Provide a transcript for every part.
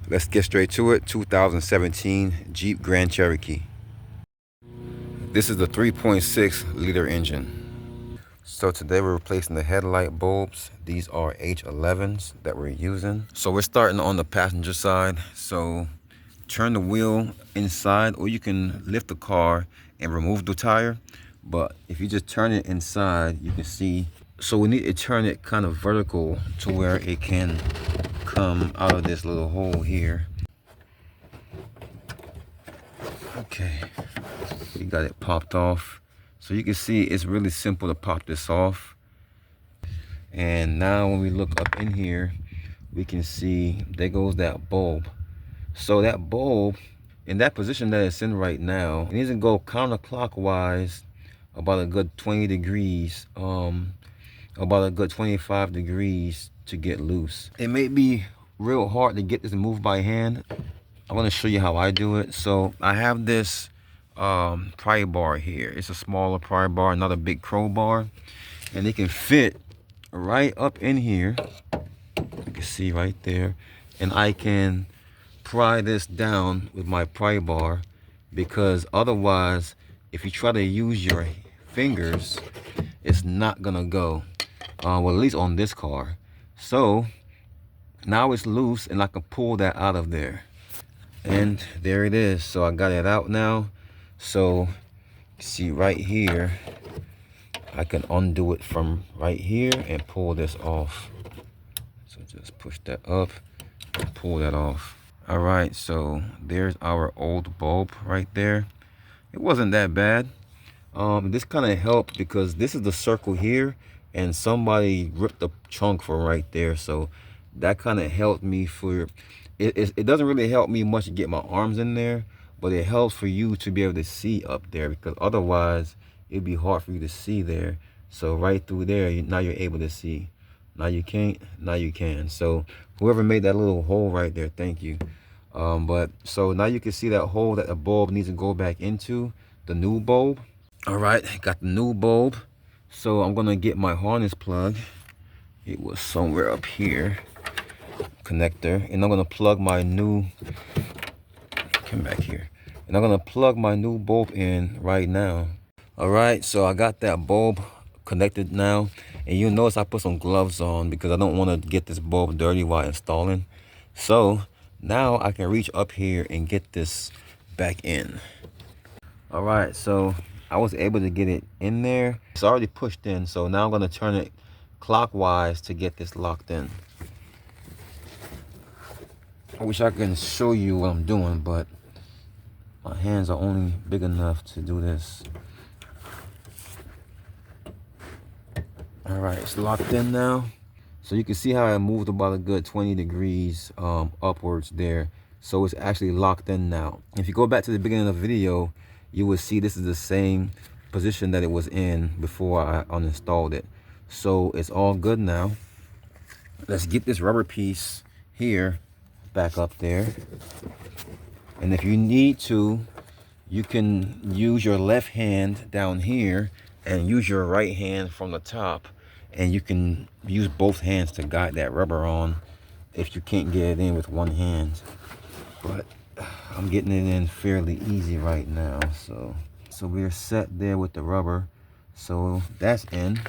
Let's get straight to it. 2017 Jeep Grand Cherokee. This is the 3.6 liter engine. So today we're replacing the headlight bulbs. These are H11s that we're using. So we're starting on the passenger side. So turn the wheel inside, or you can lift the car and remove the tire. But if you just turn it inside, you can see. So we need to turn it kind of vertical to where it can come out of this little hole here. Okay, we got it popped off. So you can see it's really simple to pop this off. And now when we look up in here, we can see there goes that bulb. So that bulb, in that position that it's in right now, it needs to go counterclockwise about a good 20 degrees, about a good 25 degrees to get loose. It may be real hard to get this moved by hand. I want to show you how I do it. So I have this pry bar here. It's a smaller pry bar, not a big crowbar, and it can fit right up in here. You can see right there, and I can pry this down with my pry bar, because otherwise if you try to use your fingers, it's not gonna go. Well, at least on this car. So now it's loose and I can pull that out of there, and there it is. So I got it out now. So see right here, I can undo it from right here and pull this off. So just push that up and pull that off. All right, so there's our old bulb right there. It wasn't that bad. This kind of helped because this is the circle here, and somebody ripped the chunk from right there. So that kind of helped me for it doesn't really help me much to get my arms in there, but it helps for you to be able to see up there, because otherwise it'd be hard for you to see there. So right through there, now you're able to see. Now you can't, now you can. So whoever made that little hole right there, thank you. But so now you can see that hole that the bulb needs to go back into, the new bulb. All right, got the new bulb. So I'm gonna get my harness plug. It was somewhere up here, connector, and I'm gonna plug my new, come back here, and I'm gonna plug my new bulb in right now. All right, so I got that bulb connected now, and you'll notice I put some gloves on because I don't want to get this bulb dirty while installing. So now I can reach up here and get this back in. All right, so I was able to get it in there. It's already pushed in, so now I'm going to turn it clockwise to get this locked in. I wish I can show you what I'm doing, but my hands are only big enough to do this. All right, it's locked in now. So you can see how I moved about a good 20 degrees upwards there. So it's actually locked in now. If you go back to the beginning of the video, you will see this is the same position that it was in before I uninstalled it. So it's all good now. Let's get this rubber piece here back up there. And if you need to, you can use your left hand down here and use your right hand from the top. And you can use both hands to guide that rubber on if you can't get it in with one hand. But I'm getting it in fairly easy right now. So we're set there with the rubber. So that's in.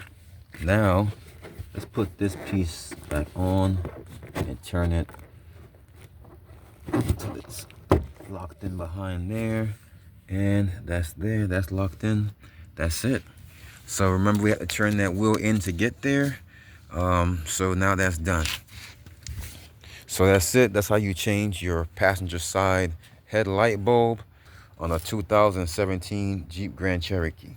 Now let's put this piece back on and turn it until it's locked in behind there. And that's there, that's locked in. That's it. So remember, we have to turn that wheel in to get there. So now that's done. So that's it. That's how you change your passenger side headlight bulb on a 2017 Jeep Grand Cherokee.